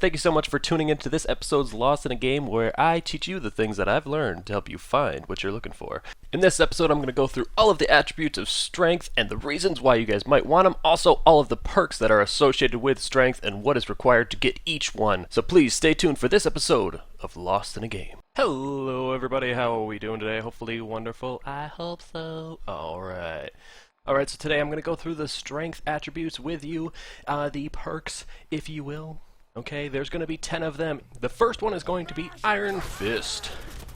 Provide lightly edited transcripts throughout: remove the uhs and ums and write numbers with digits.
Thank you so much for tuning into this episode's Lost in a Game, where I teach you the things that I've learned to help you find what you're looking for. In this episode, I'm going to go through all of the attributes of strength and the reasons why you guys might want them, also all of the perks that are associated with strength and what is required to get each one. So please stay tuned for this episode of Lost in a Game. Hello everybody, how are we doing today? Hopefully wonderful. I hope so. Alright, so today I'm going to go through the strength attributes with you, the perks, if you will. Okay, there's going to be 10 of them. The first one is going to be Iron Fist.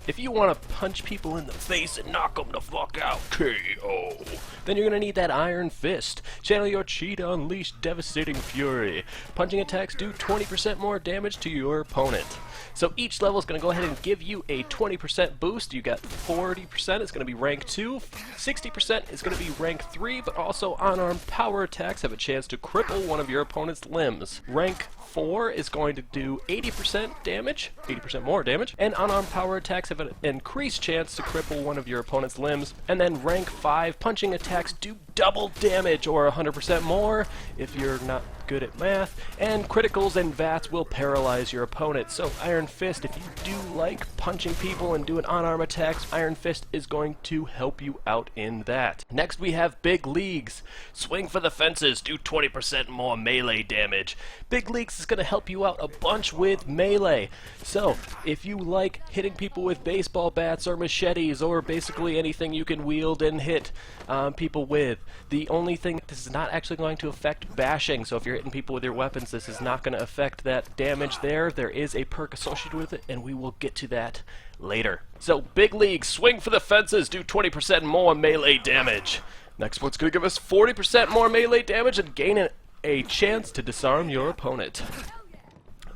If you want to punch people in the face and knock them the fuck out, KO, then you're going to need that Iron Fist. Channel your chi to unleash devastating fury. Punching attacks do 20% more damage to your opponent. So each level is going to go ahead and give you a 20% boost. You got 40% is going to be rank 2, 60% is going to be rank 3, but also unarmed power attacks have a chance to cripple one of your opponent's limbs. Rank 4 is going to do 80% damage, 80% more damage, and unarmed power attacks have an increased chance to cripple one of your opponent's limbs. And then rank 5, punching attacks do double damage, or 100% more if you're not good at math, and criticals and VATs will paralyze your opponent. So Iron Fist, if you do like punching people and doing unarmed attacks, Iron Fist is going to help you out in that. Next we have Big Leagues. Swing for the fences, do 20% more melee damage. Big Leagues is going to help you out a bunch with melee. So if you like hitting people with baseball bats or machetes or basically anything you can wield and hit people with, the only thing, this is not actually going to affect bashing. So if you're hitting people with your weapons, this is not going to affect that damage there. There is a perk associated with it, and we will get to that later. So Big League, swing for the fences, do 20% more melee damage. Next one's going to give us 40% more melee damage and gain a chance to disarm your opponent.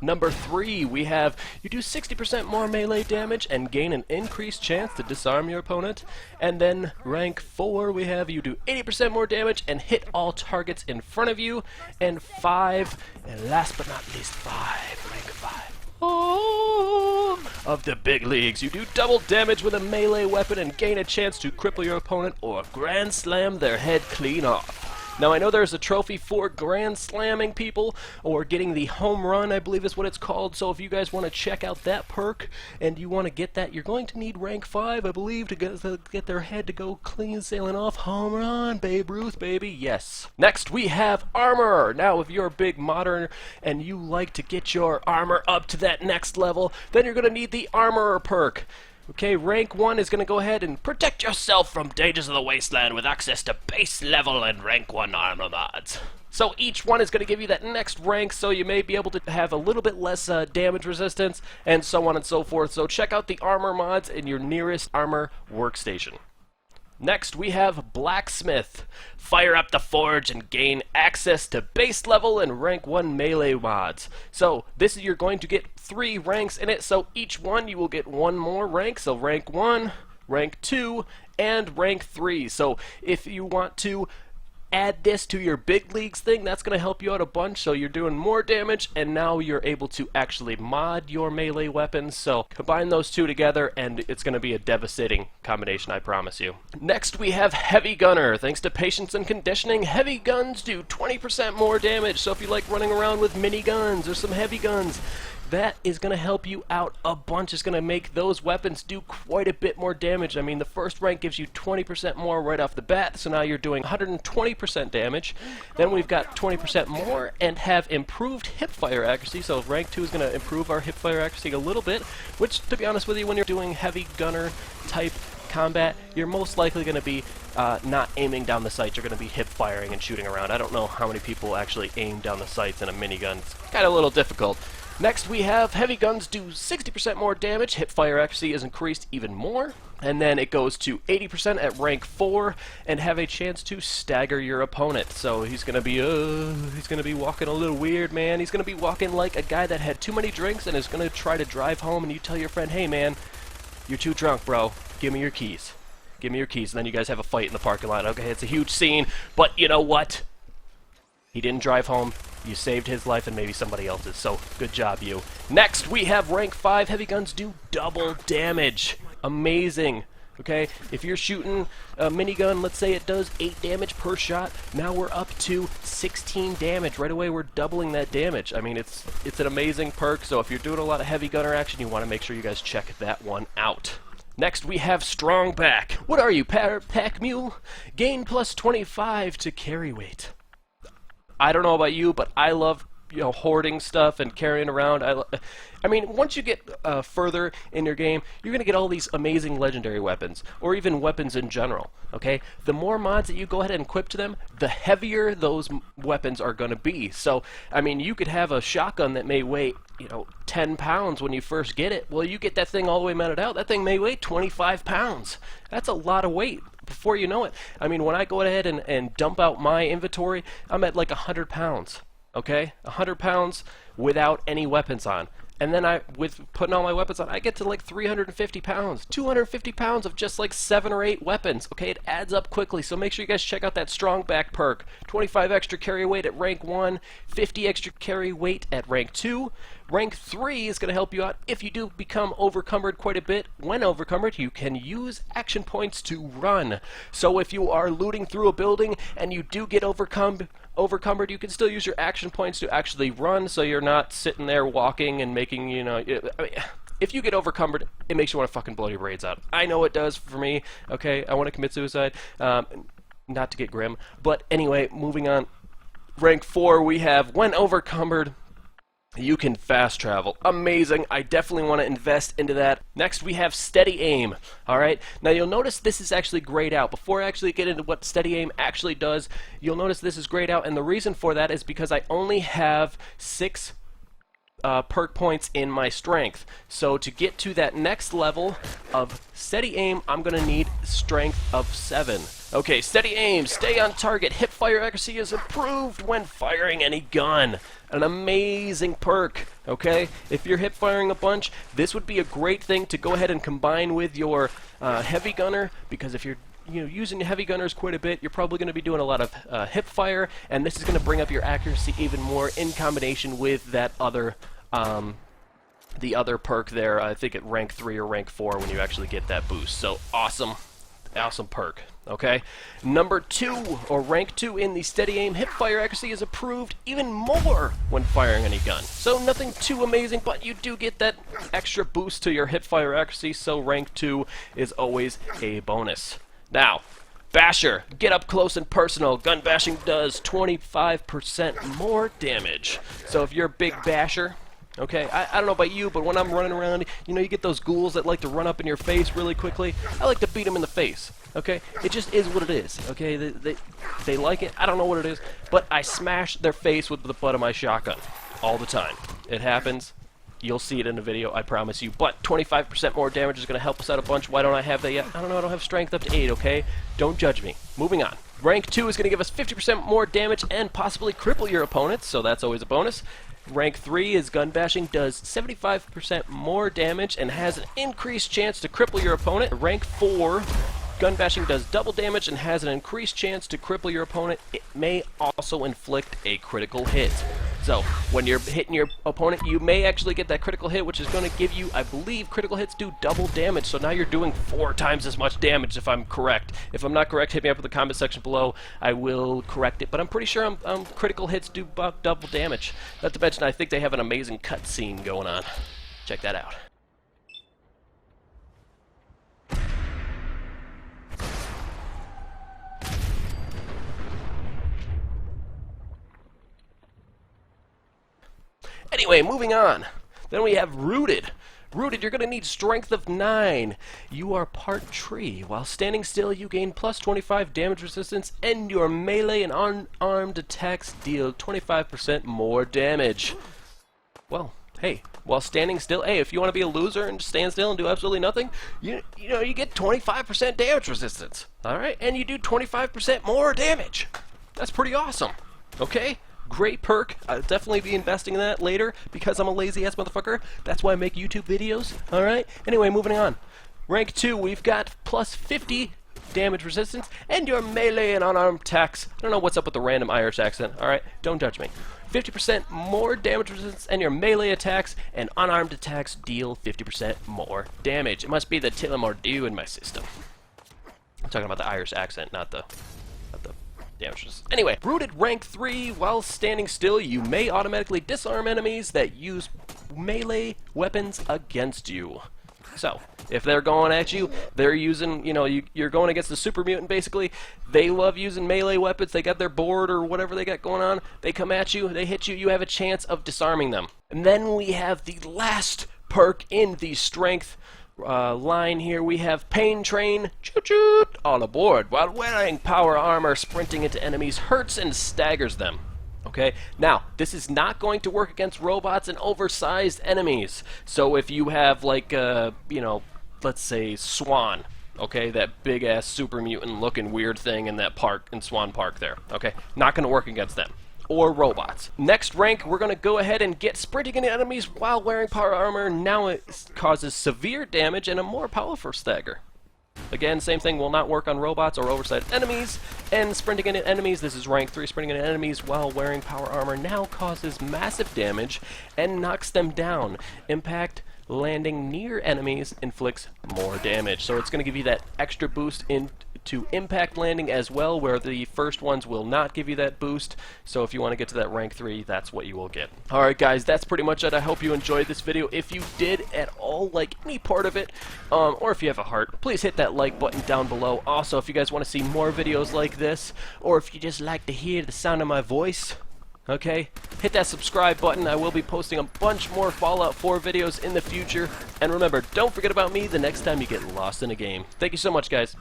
Number 3, we have you do 60% more melee damage and gain an increased chance to disarm your opponent. And then rank 4, we have you do 80% more damage and hit all targets in front of you. And 5, and last but not least 5, rank 5. Of the Big Leagues, you do double damage with a melee weapon and gain a chance to cripple your opponent or grand slam their head clean off. Now I know there's a trophy for grand slamming people, or getting the home run, I believe is what it's called. So if you guys want to check out that perk and you want to get that, you're going to need rank 5, I believe, to get their head to go clean sailing off. Home run, Babe Ruth, baby, yes. Next we have Armourer. Now if you're a big modern and you like to get your armor up to that next level, then you're going to need the Armourer perk. Okay, rank 1 is going to go ahead and protect yourself from dangers of the wasteland with access to base level and rank 1 armor mods. So each one is going to give you that next rank, so you may be able to have a little bit less damage resistance, and so on and so forth. So check out the armor mods in your nearest armor workstation. Next we have Blacksmith. Fire up the forge and gain access to base level and rank 1 melee mods. So this is, you're going to get 3 ranks in it, so each one you will get 1 more rank. So rank 1, rank 2, and rank 3. So if you want to add this to your Big Leagues thing, that's going to help you out a bunch. So you're doing more damage, and now you're able to actually mod your melee weapons. So combine those two together, and it's going to be a devastating combination, I promise you. Next we have Heavy Gunner. Thanks to patience and conditioning, heavy guns do 20% more damage. So if you like running around with mini guns or some heavy guns, that is going to help you out a bunch. It's going to make those weapons do quite a bit more damage. I mean, the first rank gives you 20% more right off the bat, so now you're doing 120% damage. Then we've got 20% more and have improved hipfire accuracy, so rank 2 is going to improve our hipfire accuracy a little bit, which, to be honest with you, when you're doing heavy gunner type combat, you're most likely going to be not aiming down the sights. You're going to be hip firing and shooting around. I don't know how many people actually aim down the sights in a minigun. It's kind of a little difficult. Next we have heavy guns do 60% more damage, hip fire accuracy is increased even more, and then it goes to 80% at rank 4 and have a chance to stagger your opponent. So he's gonna be walking a little weird, man. He's gonna be walking like a guy that had too many drinks and is gonna try to drive home, and you tell your friend, hey man, you're too drunk, bro, give me your keys. Give me your keys. And then you guys have a fight in the parking lot. Okay, it's a huge scene, but you know what? He didn't drive home. You saved his life and maybe somebody else's, so good job, you. Next, we have rank 5. Heavy guns do double damage. Amazing. Okay, if you're shooting a minigun, let's say it does 8 damage per shot, now we're up to 16 damage. Right away, we're doubling that damage. I mean, it's an amazing perk, so if you're doing a lot of heavy gunner action, you want to make sure you guys check that one out. Next, we have Strong Back. What are you, pack mule? Gain plus 25 to carry weight. I don't know about you, but I love hoarding stuff and carrying around. I mean, once you get further in your game, you're going to get all these amazing legendary weapons, or even weapons in general, okay? The more mods that you go ahead and equip to them, the heavier those weapons are going to be. So, I mean, you could have a shotgun that may weigh, 10 pounds when you first get it. Well, you get that thing all the way mounted out, that thing may weigh 25 pounds. That's a lot of weight before you know it. I mean, when I go ahead and dump out my inventory, I'm at like 100 pounds. Okay, 100 pounds without any weapons on. And then with putting all my weapons on, I get to like 350 pounds. 250 pounds of just like 7 or 8 weapons. Okay, it adds up quickly, so make sure you guys check out that Strong Back perk. 25 extra carry weight at rank 1, 50 extra carry weight at rank 2. Rank 3 is going to help you out if you do become overcumbered quite a bit. When overcumbered, you can use action points to run. So if you are looting through a building and you do get overcumbered, you can still use your action points to actually run, so you're not sitting there walking and making, I mean, if you get overcumbered, it makes you want to fucking blow your brains out. I know it does for me, okay? I want to commit suicide, not to get grim. But anyway, moving on. Rank 4, we have when overcumbered, you can fast travel. Amazing. I definitely want to invest into that. Next, we have Steady Aim. Alright, now you'll notice this is actually grayed out. Before I actually get into what Steady Aim actually does, you'll notice this is grayed out, and the reason for that is because I only have 6 perk points in my strength. So to get to that next level of Steady Aim, I'm going to need strength of 7. Okay, Steady Aim, stay on target. Hip fire accuracy is improved when firing any gun. An amazing perk, okay? If you're hip firing a bunch, this would be a great thing to go ahead and combine with your heavy gunner, because if you're using heavy gunners quite a bit, you're probably going to be doing a lot of hip fire, and this is going to bring up your accuracy even more in combination with that other the other perk there. I think at rank 3 or rank 4 when you actually get that boost. So awesome perk. Okay, number 2, or rank 2 in the Steady Aim, hip fire accuracy is improved even more when firing any gun. So nothing too amazing, but you do get that extra boost to your hip fire accuracy, so rank 2 is always a bonus. Now, Basher, get up close and personal. Gun bashing does 25% more damage. So if you're a big basher, okay, I don't know about you, but when I'm running around, you get those ghouls that like to run up in your face really quickly. I like to beat them in the face, okay? It just is what it is, okay? They like it. I don't know what it is, but I smash their face with the butt of my shotgun all the time. It happens. You'll see it in the video, I promise you. But 25% more damage is going to help us out a bunch. Why don't I have that yet? I don't know. I don't have strength up to 8, okay? Don't judge me. Moving on. Rank 2 is going to give us 50% more damage and possibly cripple your opponents, so that's always a bonus. Rank 3 is gun bashing, does 75% more damage and has an increased chance to cripple your opponent. Rank 4, gun bashing does double damage and has an increased chance to cripple your opponent. It may also inflict a critical hit. So when you're hitting your opponent, you may actually get that critical hit, which is going to give you, I believe, critical hits do double damage. So now you're doing 4 times as much damage, if I'm correct. If I'm not correct, hit me up in the comment section below. I will correct it. But I'm pretty sure critical hits do about double damage. Not to mention, I think they have an amazing cutscene going on. Check that out. Anyway, moving on. Then we have Rooted. Rooted, you're going to need strength of 9. You are part tree. While standing still, you gain plus 25 damage resistance, and your melee and unarmed attacks deal 25% more damage. Well, hey, while standing still, hey, if you want to be a loser and stand still and do absolutely nothing, you get 25% damage resistance. All right, and you do 25% more damage. That's pretty awesome. Okay? Great perk. I'll definitely be investing in that later because I'm a lazy-ass motherfucker. That's why I make YouTube videos. Alright? Anyway, moving on. Rank 2, we've got plus 50 damage resistance and your melee and unarmed attacks. I don't know what's up with the random Irish accent. Alright? Don't judge me. 50% more damage resistance and your melee attacks and unarmed attacks deal 50% more damage. It must be the Tillamordew in my system. talking about the Irish accent, not the damages. Anyway, rooted rank 3, while standing still, you may automatically disarm enemies that use melee weapons against you. So, if they're going at you, they're using, you're going against the Super Mutant, basically. They love using melee weapons. They got their board or whatever they got going on. They come at you, they hit you, you have a chance of disarming them. And then we have the last perk in the strength line here. We have Pain Train, choo-choo, all aboard. While wearing power armor, sprinting into enemies hurts and staggers them. Okay, now, this is not going to work against robots and oversized enemies. So if you have, like, let's say Swan, okay, that big-ass super mutant-looking weird thing in that park, in Swan Park there, okay, not going to work against them. Or robots. Next rank, we're going to go ahead and get sprinting into enemies while wearing power armor. Now it causes severe damage and a more powerful stagger. Again, same thing, will not work on robots or oversized enemies. And sprinting into enemies, this is rank 3, sprinting into enemies while wearing power armor now causes massive damage and knocks them down. Impact landing near enemies inflicts more damage. So it's going to give you that extra boost into impact landing as well, where the first ones will not give you that boost. So if you want to get to that rank 3, that's what you will get. Alright guys, that's pretty much it. I hope you enjoyed this video. If you did at all like any part of it, or if you have a heart, please hit that like button down below. Also, if you guys want to see more videos like this, or if you just like to hear the sound of my voice, okay, hit that subscribe button. I will be posting a bunch more Fallout 4 videos in the future. And remember, don't forget about me the next time you get lost in a game. Thank you so much, guys.